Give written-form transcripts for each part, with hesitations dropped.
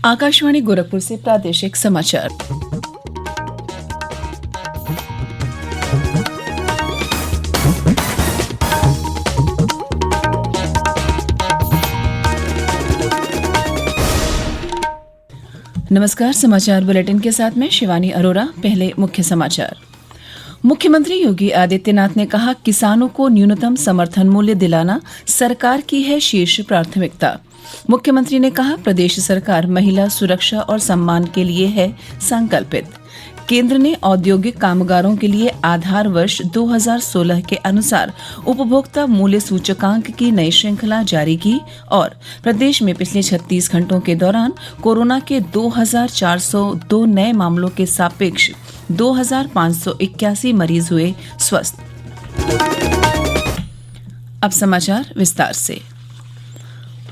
आकाशवाणी गोरखपुर से प्रादेशिक समाचार। नमस्कार, समाचार बुलेटिन के साथ में शिवानी अरोरा। पहले मुख्य समाचार। मुख्यमंत्री योगी आदित्यनाथ ने कहा, किसानों को न्यूनतम समर्थन मूल्य दिलाना सरकार की है शीर्ष प्राथमिकता। मुख्यमंत्री ने कहा, प्रदेश सरकार महिला सुरक्षा और सम्मान के लिए है संकल्पित। केंद्र ने औद्योगिक कामगारों के लिए आधार वर्ष 2016 के अनुसार उपभोक्ता मूल्य सूचकांक की नई श्रृंखला जारी की और प्रदेश में पिछले 36 घंटों के दौरान कोरोना के 2402 नए मामलों के सापेक्ष 2581 मरीज हुए स्वस्थ। अब समाचार विस्तार से।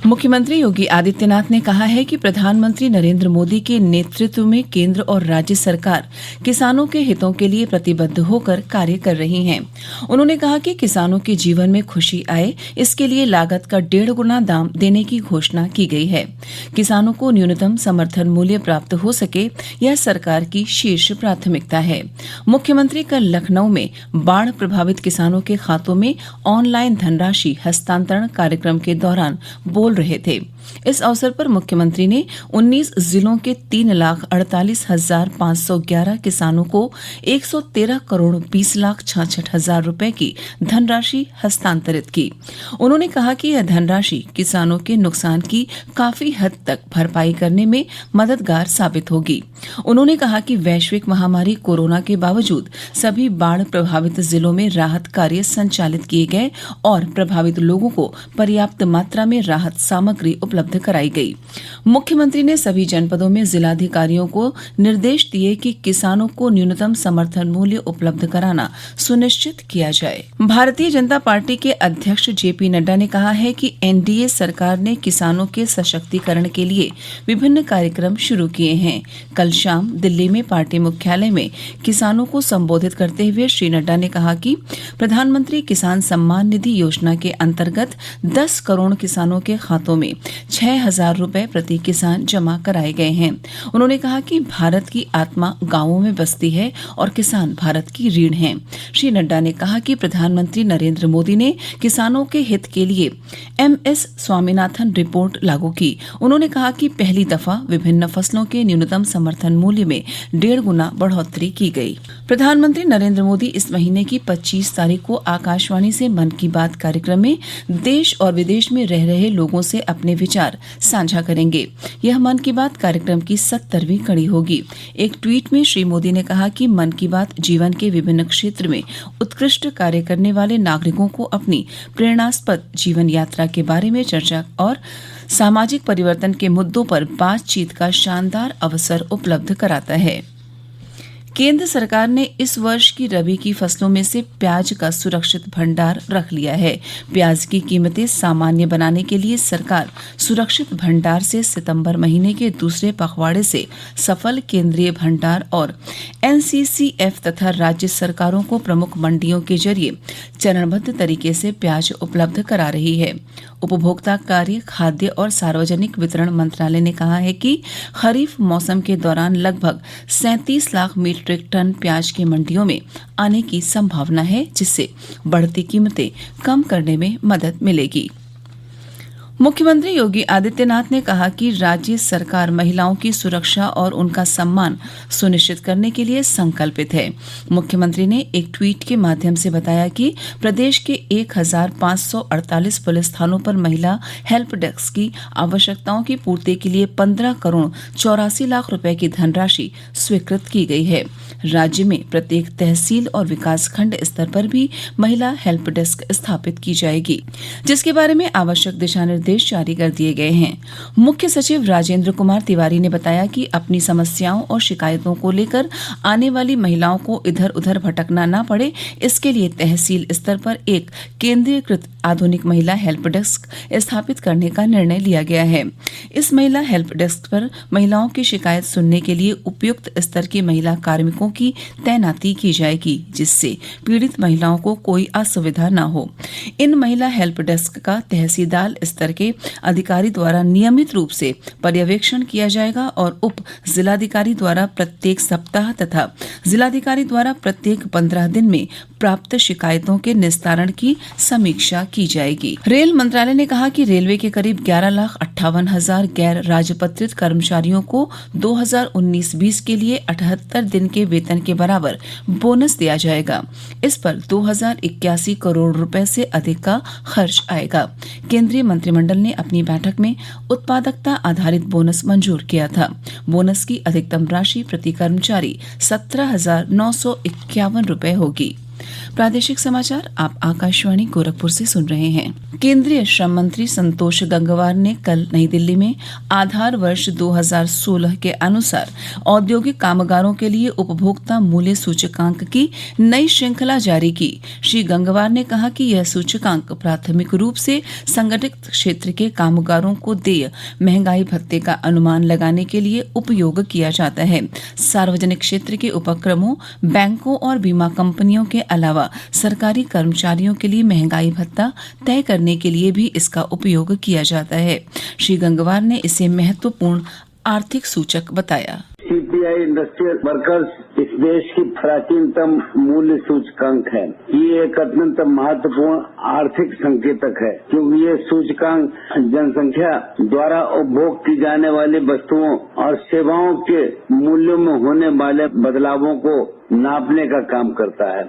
मुख्यमंत्री योगी आदित्यनाथ ने कहा है कि प्रधानमंत्री नरेंद्र मोदी के नेतृत्व में केंद्र और राज्य सरकार किसानों के हितों के लिए प्रतिबद्ध होकर कार्य कर रही हैं। उन्होंने कहा कि किसानों के जीवन में खुशी आए, इसके लिए लागत का 1.5 गुना दाम देने की घोषणा की गई है। किसानों को न्यूनतम समर्थन मूल्य प्राप्त हो सके, यह सरकार की शीर्ष प्राथमिकता है। मुख्यमंत्री कल लखनऊ में बाढ़ प्रभावित किसानों के खातों में ऑनलाइन धनराशि हस्तांतरण कार्यक्रम के दौरान बोल रहे थे। इस अवसर पर मुख्यमंत्री ने 19 जिलों के 3,48,511 किसानों को 113 करोड़ 20,66,000 रुपए की धनराशि हस्तांतरित की। उन्होंने कहा कि यह धनराशि किसानों के नुकसान की काफी हद तक भरपाई करने में मददगार साबित होगी। उन्होंने कहा कि वैश्विक महामारी कोरोना के बावजूद सभी बाढ़ प्रभावित जिलों में राहत कार्य संचालित किए गए और प्रभावित लोगों को पर्याप्त मात्रा में राहत सामग्री उपलब्ध कराई गई। मुख्यमंत्री ने सभी जनपदों में जिलाधिकारियों को निर्देश दिए कि किसानों को न्यूनतम समर्थन मूल्य उपलब्ध कराना सुनिश्चित किया जाए। भारतीय जनता पार्टी के अध्यक्ष जेपी नड्डा ने कहा है कि एनडीए सरकार ने किसानों के सशक्तिकरण के लिए विभिन्न कार्यक्रम शुरू किए हैं। कल शाम दिल्ली में पार्टी मुख्यालय में किसानों को संबोधित करते हुए श्री नड्डा ने कहा कि प्रधानमंत्री किसान सम्मान निधि योजना के अंतर्गत 10 करोड़ किसानों के खातों में 6,000 रुपए प्रति किसान जमा कराए गए हैं। उन्होंने कहा कि भारत की आत्मा गांवों में बसती है और किसान भारत की रीढ़ हैं। श्री नड्डा ने कहा कि प्रधानमंत्री नरेंद्र मोदी ने किसानों के हित के लिए MS स्वामीनाथन रिपोर्ट लागू की। उन्होंने कहा कि पहली दफा विभिन्न फसलों के न्यूनतम समर्थन मूल्य में 1.5 गुना बढ़ोतरी की गई। प्रधानमंत्री नरेंद्र मोदी इस महीने की 25 तारीख को आकाशवाणी से मन की बात कार्यक्रम में देश और विदेश में रह रहे लोगों से अपने विचार साझा करेंगे। यह मन की बात कार्यक्रम की 70वीं कड़ी होगी। एक ट्वीट में श्री मोदी ने कहा कि मन की बात जीवन के विभिन्न क्षेत्र में उत्कृष्ट कार्य करने वाले नागरिकों को अपनी प्रेरणास्पद जीवन यात्रा के बारे में चर्चा और सामाजिक परिवर्तन के मुद्दों पर बातचीत का शानदार अवसर उपलब्ध कराता है। केंद्र सरकार ने इस वर्ष की रबी की फसलों में से प्याज का सुरक्षित भंडार रख लिया है। प्याज की कीमतें सामान्य बनाने के लिए सरकार सुरक्षित भंडार से सितंबर महीने के दूसरे पखवाड़े से सफल केंद्रीय भंडार और NCCF तथा राज्य सरकारों को प्रमुख मंडियों के जरिए चरणबद्ध तरीके से प्याज उपलब्ध करा रही है। उपभोक्ता कार्य, खाद्य और सार्वजनिक वितरण मंत्रालय ने कहा है कि खरीफ मौसम के दौरान लगभग 37 लाख मीट्रिक टन प्याज की मंडियों में आने की संभावना है, जिससे बढ़ती कीमतें कम करने में मदद मिलेगी। मुख्यमंत्री योगी आदित्यनाथ ने कहा कि राज्य सरकार महिलाओं की सुरक्षा और उनका सम्मान सुनिश्चित करने के लिए संकल्पित है। मुख्यमंत्री ने एक ट्वीट के माध्यम से बताया कि प्रदेश के 1,548 पुलिस थानों पर महिला हेल्प डेस्क की आवश्यकताओं की पूर्ति के लिए 15 करोड़ 84 लाख रुपए की धनराशि स्वीकृत की गई है। राज्य में प्रत्येक तहसील और विकास खंड स्तर पर भी महिला हेल्प डेस्क स्थापित की जाएगी, जिसके बारे में आवश्यक दिशा निर्देश जारी कर दिए गए हैं। मुख्य सचिव राजेंद्र कुमार तिवारी ने बताया कि अपनी समस्याओं और शिकायतों को लेकर आने वाली महिलाओं को इधर उधर भटकना न पड़े, इसके लिए तहसील स्तर पर एक केंद्रीयकृत आधुनिक महिला हेल्प डेस्क स्थापित करने का निर्णय लिया गया है। इस महिला हेल्प डेस्क पर महिलाओं की शिकायत सुनने के लिए उपयुक्त स्तर की महिला कार्मिकों की तैनाती की जाएगी, जिससे पीड़ित महिलाओं को कोई असुविधा न हो। इन महिला हेल्प डेस्क का तहसीलदार स्तर के अधिकारी द्वारा नियमित रूप से पर्यवेक्षण किया जाएगा और उप जिलाधिकारी द्वारा प्रत्येक सप्ताह तथा जिलाधिकारी द्वारा प्रत्येक 15 दिन में प्राप्त शिकायतों के निस्तारण की समीक्षा की जाएगी। रेल मंत्रालय ने कहा कि रेलवे के करीब 11,58,000 गैर राजपत्रित कर्मचारियों को 2019-20 के लिए 78 दिन के वेतन के बराबर बोनस दिया जाएगा। इस पर 2,081 करोड़ रुपए से अधिक का खर्च आएगा। केंद्रीय मंत्रिमंडल ने अपनी बैठक में उत्पादकता आधारित बोनस मंजूर किया था। बोनस की अधिकतम राशि प्रति कर्मचारी 17,951 रुपए होगी। प्रादेशिक समाचार आप आकाशवाणी गोरखपुर से सुन रहे हैं। केंद्रीय श्रम मंत्री संतोष गंगवार ने कल नई दिल्ली में आधार वर्ष 2016 के अनुसार औद्योगिक कामगारों के लिए उपभोक्ता मूल्य सूचकांक की नई श्रृंखला जारी की। श्री गंगवार ने कहा कि यह सूचकांक प्राथमिक रूप से संगठित क्षेत्र के कामगारों को देय महंगाई भत्ते का अनुमान लगाने के लिए उपयोग किया जाता है। सार्वजनिक क्षेत्र के उपक्रमों, बैंकों और बीमा कंपनियों के अलावा सरकारी कर्मचारियों के लिए महंगाई भत्ता तय करने के लिए भी इसका उपयोग किया जाता है। श्री गंगवार ने इसे महत्वपूर्ण आर्थिक सूचक बताया। सीपीआई इंडस्ट्रियल वर्कर्स इस देश की प्राचीनतम मूल्य सूचकांक है। ये एक अत्यंत महत्वपूर्ण आर्थिक संकेतक है, क्योंकि ये सूचकांक जनसंख्या द्वारा उपभोग की जाने वाली वस्तुओं और सेवाओं के मूल्यों में होने वाले बदलावों को नापने का काम करता है।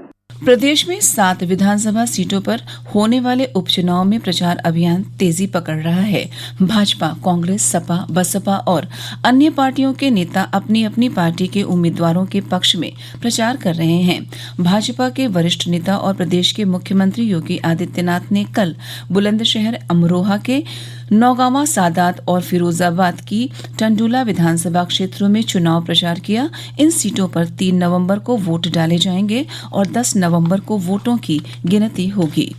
प्रदेश में 7 विधानसभा सीटों पर होने वाले उपचुनाव में प्रचार अभियान तेजी पकड़ रहा है। भाजपा, कांग्रेस, सपा, बसपा और अन्य पार्टियों के नेता अपनी अपनी पार्टी के उम्मीदवारों के पक्ष में प्रचार कर रहे हैं। भाजपा के वरिष्ठ नेता और प्रदेश के मुख्यमंत्री योगी आदित्यनाथ ने कल बुलंदशहर, अमरोहा के नौगांवा, सादात और फिरोजाबाद की टंडुला विधानसभा क्षेत्रों में चुनाव प्रचार किया। इन सीटों पर 3 नवंबर को वोट डाले जाएंगे और 10 नवंबर को वोटों की गिनती होगी।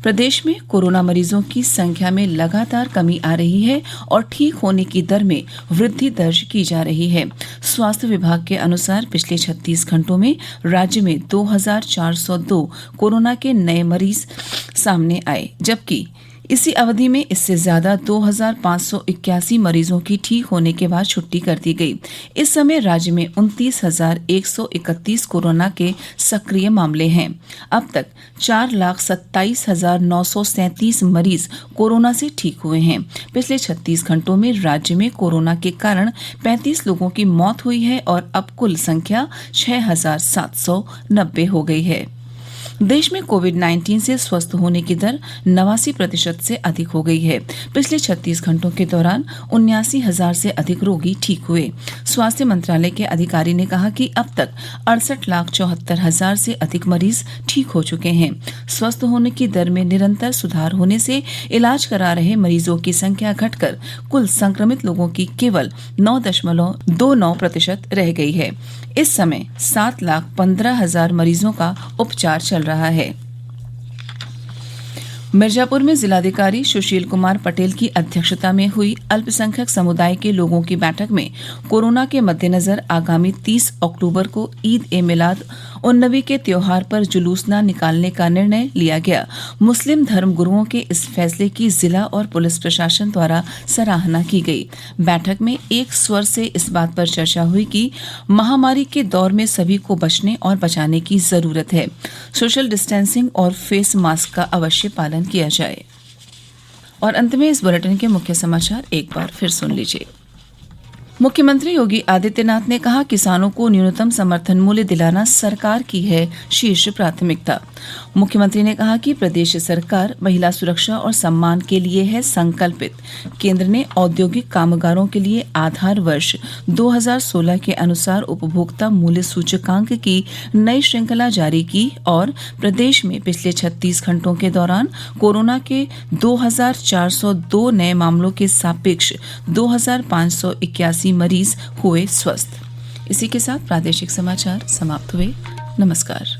प्रदेश में कोरोना मरीजों की संख्या में लगातार कमी आ रही है और ठीक होने की दर में वृद्धि दर्ज की जा रही है। स्वास्थ्य विभाग के अनुसार पिछले 36 घंटों में राज्य में 2,402 कोरोना के नए मरीज सामने आए, जबकि इसी अवधि में इससे ज्यादा 2,581 मरीजों की ठीक होने के बाद छुट्टी कर दी गई। इस समय राज्य में 29,131 कोरोना के सक्रिय मामले हैं। अब तक 4,27,937 मरीज कोरोना से ठीक हुए हैं। पिछले 36 घंटों में राज्य में कोरोना के कारण 35 लोगों की मौत हुई है और अब कुल संख्या 6,790 हो गई है। देश में कोविड-19 से स्वस्थ होने की दर 89% से अधिक हो गई है। पिछले 36 घंटों के दौरान 79,000 से अधिक रोगी ठीक हुए। स्वास्थ्य मंत्रालय के अधिकारी ने कहा कि अब तक 68,74,000 से अधिक मरीज ठीक हो चुके हैं। स्वस्थ होने की दर में निरंतर सुधार होने से इलाज करा रहे मरीजों की संख्या घटकर कुल संक्रमित लोगों की केवल 9.29% रह गई है। इस समय 7,15,000 मरीजों का उपचार चल रहा है। मिर्जापुर में जिलाधिकारी सुशील कुमार पटेल की अध्यक्षता में हुई अल्पसंख्यक समुदाय के लोगों की बैठक में कोरोना के मद्देनजर आगामी 30 अक्टूबर को ईद ए मिलाद उन नबी के त्योहार पर जुलूस न निकालने का निर्णय लिया गया। मुस्लिम धर्म गुरुओं के इस फैसले की जिला और पुलिस प्रशासन द्वारा सराहना की गई। बैठक में एक स्वर से इस बात पर चर्चा हुई कि महामारी के दौर में सभी को बचने और बचाने की जरूरत है। सोशल डिस्टेंसिंग और फेस मास्क का अवश्य पालन किया जाए। और अंत में इस बुलेटिन के मुख्य समाचार एक बार फिर सुन लीजिए। मुख्यमंत्री योगी आदित्यनाथ ने कहा, किसानों को न्यूनतम समर्थन मूल्य दिलाना सरकार की है शीर्ष प्राथमिकता। मुख्यमंत्री ने कहा कि प्रदेश सरकार महिला सुरक्षा और सम्मान के लिए है संकल्पित। केंद्र ने औद्योगिक कामगारों के लिए आधार वर्ष 2016 के अनुसार उपभोक्ता मूल्य सूचकांक की नई श्रृंखला जारी की और प्रदेश में पिछले 36 घंटों के दौरान कोरोना के 2,402 नए मामलों के सापेक्ष 2,581 मरीज हुए स्वस्थ। इसी के साथ प्रादेशिक समाचार समाप्त हुए। नमस्कार।